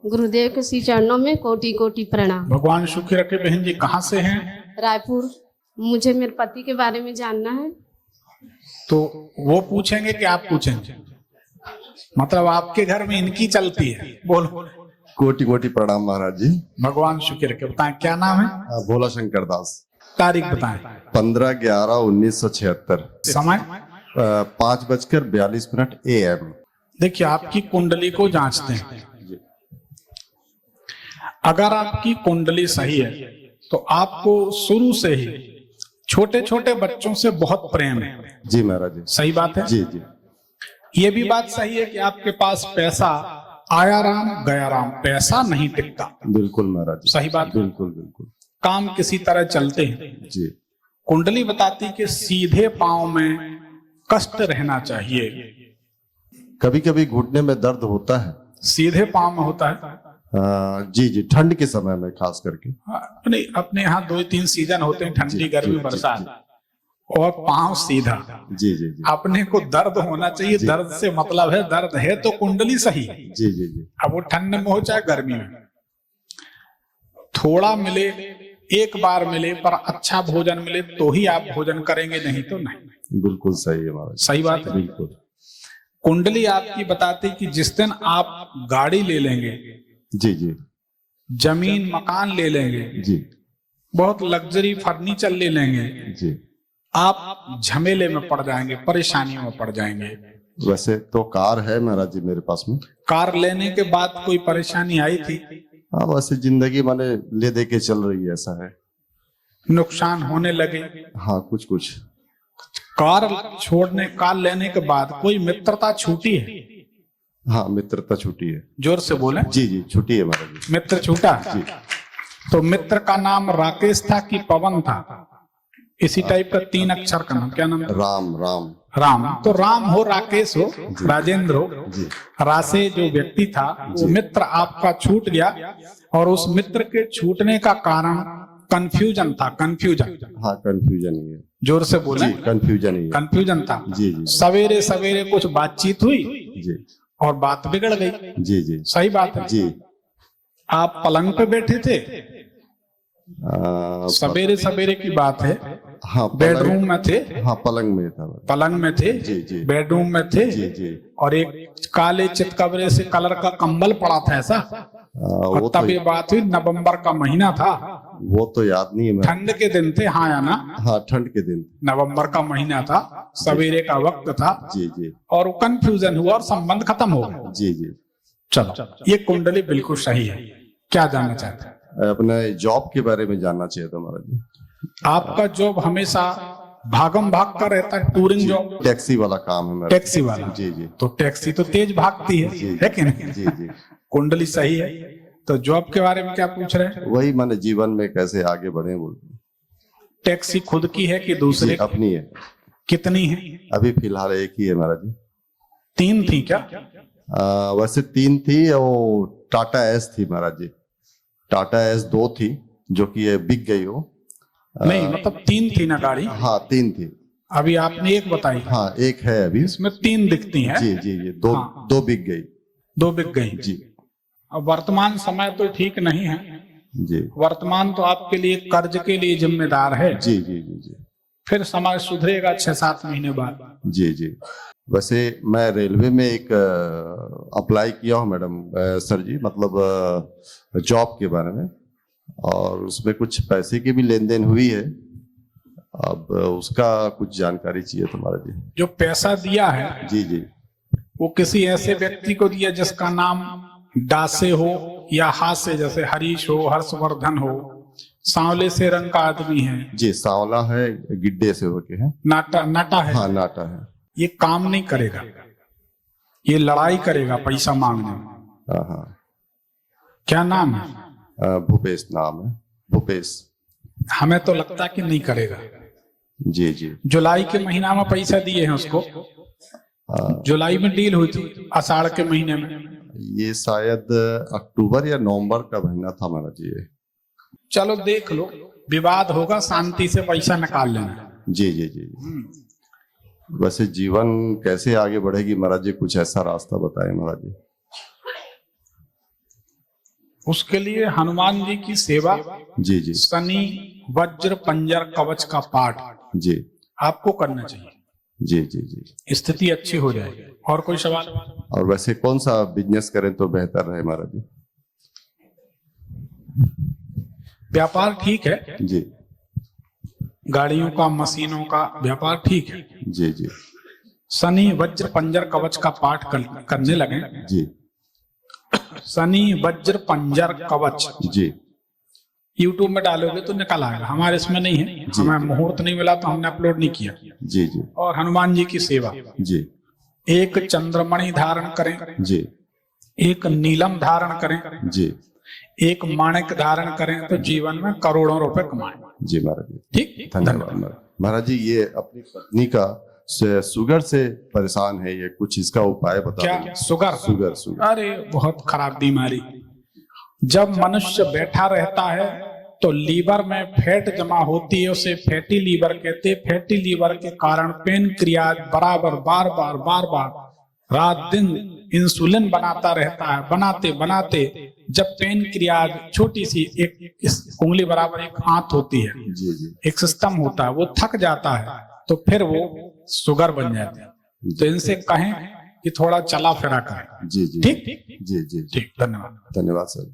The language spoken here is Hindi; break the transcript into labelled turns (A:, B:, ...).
A: गुरुदेव के श्री चरणों में कोटि कोटि प्रणाम।
B: भगवान सुखी रखे। बहन जी कहाँ से हैं?
A: रायपुर। मुझे मेरे पति के बारे में जानना है।
B: तो वो पूछेंगे कि आप पूछेंगे? मतलब आपके घर में इनकी चलती है? बोलो।
C: कोटि कोटि प्रणाम महाराज जी।
B: भगवान सुखी रखे। बताएं क्या नाम है?
C: भोला शंकर दास।
D: तारीख बताएं।
C: 15/11/1976।
B: समय
C: 5:42 AM।
B: देखिए आपकी कुंडली को जांचते हैं। अगर आपकी कुंडली सही है तो आपको शुरू से ही छोटे छोटे बच्चों से बहुत प्रेम है।
C: जी महाराज जी।
B: सही बात है?
C: जी जी।
B: ये भी बात सही है कि आपके पास पैसा आया राम गया राम, पैसा नहीं टिकता।
C: बिल्कुल महाराज जी।
B: सही बात है?
C: बिल्कुल बिल्कुल।
B: काम किसी तरह चलते हैं।
C: जी।
B: कुंडली बताती कि सीधे पांव में कष्ट रहना चाहिए।
C: कभी कभी घुटने में दर्द होता है।
B: सीधे पांव में होता है।
C: जी जी, ठंड के समय में खास करके।
B: अपने यहाँ 2-3 सीजन होते हैं, ठंडी
C: जी,
B: गर्मी
C: जी,
B: बरसात, और पांव सीधा।
C: जी जी जी।
B: अपने को दर्द होना चाहिए। दर्द से मतलब है दर्द है तो कुंडली सही।
C: जी जी जी।
B: अब वो ठंड में हो चाहे गर्मी में, थोड़ा मिले, एक बार मिले, पर अच्छा भोजन मिले तो ही आप भोजन करेंगे, नहीं तो नहीं।
C: बिल्कुल सही है महाराज।
B: सही बात है?
C: बिल्कुल।
B: कुंडली आपकी बताती कि जिस दिन आप गाड़ी ले लेंगे,
C: जी जी
B: जमीन मकान ले लेंगे,
C: जी
B: बहुत लग्जरी फर्नीचर ले लेंगे,
C: जी,
B: आप झमेले में पड़ जाएंगे, परेशानियों में पड़ जाएंगे।
C: वैसे तो कार है महाराज जी मेरे पास में।
B: कार लेने के बाद कोई परेशानी आई थी?
C: हाँ, वैसे जिंदगी माने ले दे के चल रही है, ऐसा है।
B: नुकसान होने लगे?
C: हाँ, कुछ कुछ।
B: कार लेने के बाद कोई मित्रता छूटी है?
C: हाँ, मित्रता छूटी है।
B: जोर से बोले।
C: जी जी, छूटी है महाराज जी।
B: मित्र छूटा?
C: जी।
B: तो मित्र का नाम राकेश था कि पवन था? इसी टाइप का 3 अक्षर का नाम, क्या नाम है?
C: राम। राम।
B: राम। तो राम हो, राकेश हो, राजेंद्र हो,
C: जी।
B: रासे जो व्यक्ति था वो मित्र आपका छूट गया, और उस मित्र के छूटने का कारण कंफ्यूजन था। कंफ्यूजन।
C: हाँ, कंफ्यूजन ही है।
B: जोर से बोले।
C: कंफ्यूजन ही है।
B: कंफ्यूजन था।
C: जी जी
B: सवेरे सवेरे कुछ बातचीत हुई
C: जी
B: और बात बिगड़ गई।
C: जी जी।
B: सही बात है?
C: जी।
B: आप पलंग पे बैठे थे, सवेरे सवेरे की बात है,
C: हाँ,
B: बेडरूम में थे।
C: हाँ, पलंग में था।
B: पलंग में थे।
C: जी जी।
B: बेडरूम में थे।
C: जी जी।
B: और एक काले चितकबरे से कलर का कंबल पड़ा था ऐसा, और
C: वो
B: तब
C: तो
B: ये बात हुई, नवंबर का महीना था।
C: वो तो याद नहीं है।
B: ठंड के दिन थे, हाँ या ना?
C: हाँ, ठंड के दिन।
B: नवंबर का महीना था, सवेरे का वक्त था।
C: जी जी।
B: और वो कंफ्यूजन हुआ और संबंध खत्म हो गया।
C: जी जी।
B: चलो, ये कुंडली बिल्कुल सही है। क्या जानना चाहते हैं?
C: अपने जॉब के बारे में जानना चाहिए था महाराज जी।
B: आपका जॉब हमेशा भागम भाग का रहता है, टूरिंग जॉब,
C: टैक्सी वाला काम है मेरा।
B: टैक्सी वाला?
C: जी जी।
B: तो टैक्सी तो तेज भागती है कि नहीं?
C: जी जी।
B: कुंडली सही है। तो जॉब के बारे में क्या पूछ रहे हैं?
C: वही माने जीवन में कैसे आगे बढ़े बोल।
B: टैक्सी खुद की है कि दूसरे?
C: अपनी है।
B: कितनी है?
C: अभी फिलहाल एक ही है महाराज जी।
B: 3 थी क्या?
C: वैसे 3 थी, और टाटा एस थी महाराज जी। टाटा एस 2 थी, जो कि ये बिक गई हो।
B: नहीं, मतलब 3 थी ना गाड़ी?
C: हाँ, 3 थी।
B: अभी आपने एक बताई।
C: हाँ, एक है अभी।
B: इसमें 3 दिखती हैं।
C: जी जी जी। 2
B: हाँ।
C: 2 बिक गई।
B: 2 बिक गई
C: जी।
B: अब वर्तमान समय तो ठीक नहीं है।
C: जी
B: वर्तमान तो आपके लिए कर्ज के लिए जिम्मेदार है।
C: जी जी जी जी।
B: फिर समय सुधरेगा 6-7 महीने बाद।
C: जी जी। वैसे मैं रेलवे में एक अप्लाई किया हूँ मैडम सर जी, मतलब जॉब के बारे में, और उसमें कुछ पैसे की भी लेन देन हुई है। अब उसका कुछ जानकारी चाहिए तुम्हारा जी।
B: जो पैसा दिया है
C: जी जी।
B: वो किसी ऐसे व्यक्ति को दिया जिसका नाम डा से हो या हा से, जैसे हरीश हो, हर्षवर्धन हो, सांवले से रंग का आदमी है?
C: जी, सांवला है, गिड्डे से होके है।
B: नाटा है?
C: हाँ, नाटा है।
B: ये काम नहीं करेगा, ये लड़ाई करेगा पैसा मांगने में।
C: हाँ हाँ।
B: क्या नाम है?
C: भूपेश नाम है, भूपेश।
B: हमें तो लगता कि नहीं करेगा।
C: जी जी।
B: जुलाई के महीना में पैसा दिए हैं उसको। जुलाई में डील हुई थी, आषाढ़ के महीने में।
C: ये शायद अक्टूबर या नवंबर का महीना था महाराज जी।
B: चलो देख लो, विवाद होगा, शांति से पैसा निकाल लेना।
C: जी जी जी। वैसे जीवन कैसे आगे बढ़ेगी महाराज जी, कुछ ऐसा रास्ता बताएं महाराज जी।
B: उसके लिए हनुमान जी की सेवा,
C: जी जी
B: शनि वज्र पंजर कवच का पाठ
C: जी
B: आपको करना चाहिए।
C: जी जी जी।
B: स्थिति अच्छी हो जाएगी। और कोई सवाल?
C: और वैसे कौन सा बिजनेस करें तो बेहतर रहे महाराज जी?
B: व्यापार ठीक है,
C: जी
B: गाड़ियों का मशीनों का व्यापार ठीक है।
C: जी जी
B: शनि वज्र पंजर कवच का पाठ करने लगे।
C: जी
B: शनि वज्र पंजर कवच
C: जी
B: यूट्यूब में डालोगे तो निकल आएगा, हमारे इसमें नहीं है,
C: जी।
B: हमें मुहूर्त नहीं मिला तो हमने अपलोड नहीं किया।
C: जी जी
B: और हनुमान जी की सेवा,
C: जी
B: एक चंद्रमणि धारण करें,
C: जी
B: एक नीलम धारण करें,
C: जी
B: एक माणिक धारण करें तो जीवन में करोड़ों रुपए कमाएं।
C: जी महाराज जी,
B: ठीक,
C: धन्यवाद महाराज। महाराज जी, ये अपनी पत्नी का शुगर से परेशान है, ये कुछ इसका उपाय बता
B: क्या?
C: दें।
B: शुगर?
C: शुगर शुगर
B: अरे बहुत खराब बीमारी। जब मनुष्य बैठा रहता है तो लीवर में फैट जमा होती है, उसे फैटी लीवर कहते हैं। फैटी लीवर के कारण पेनक्रियाज बराबर बार बार रात दिन इंसुलिन बनाता रहता है। बनाते बनाते जब पेनक्रियाज छोटी सी एक इस उंगली बराबर एक आंत होती है,
C: जी जी
B: एक सिस्टम होता है, वो थक जाता है तो फिर वो शुगर बन जाती है। तो इनसे कहें कि थोड़ा चला फिरा करें।
C: जी जी
B: ठीक
C: जी जी
B: ठीक। धन्यवाद।
C: धन्यवाद सर।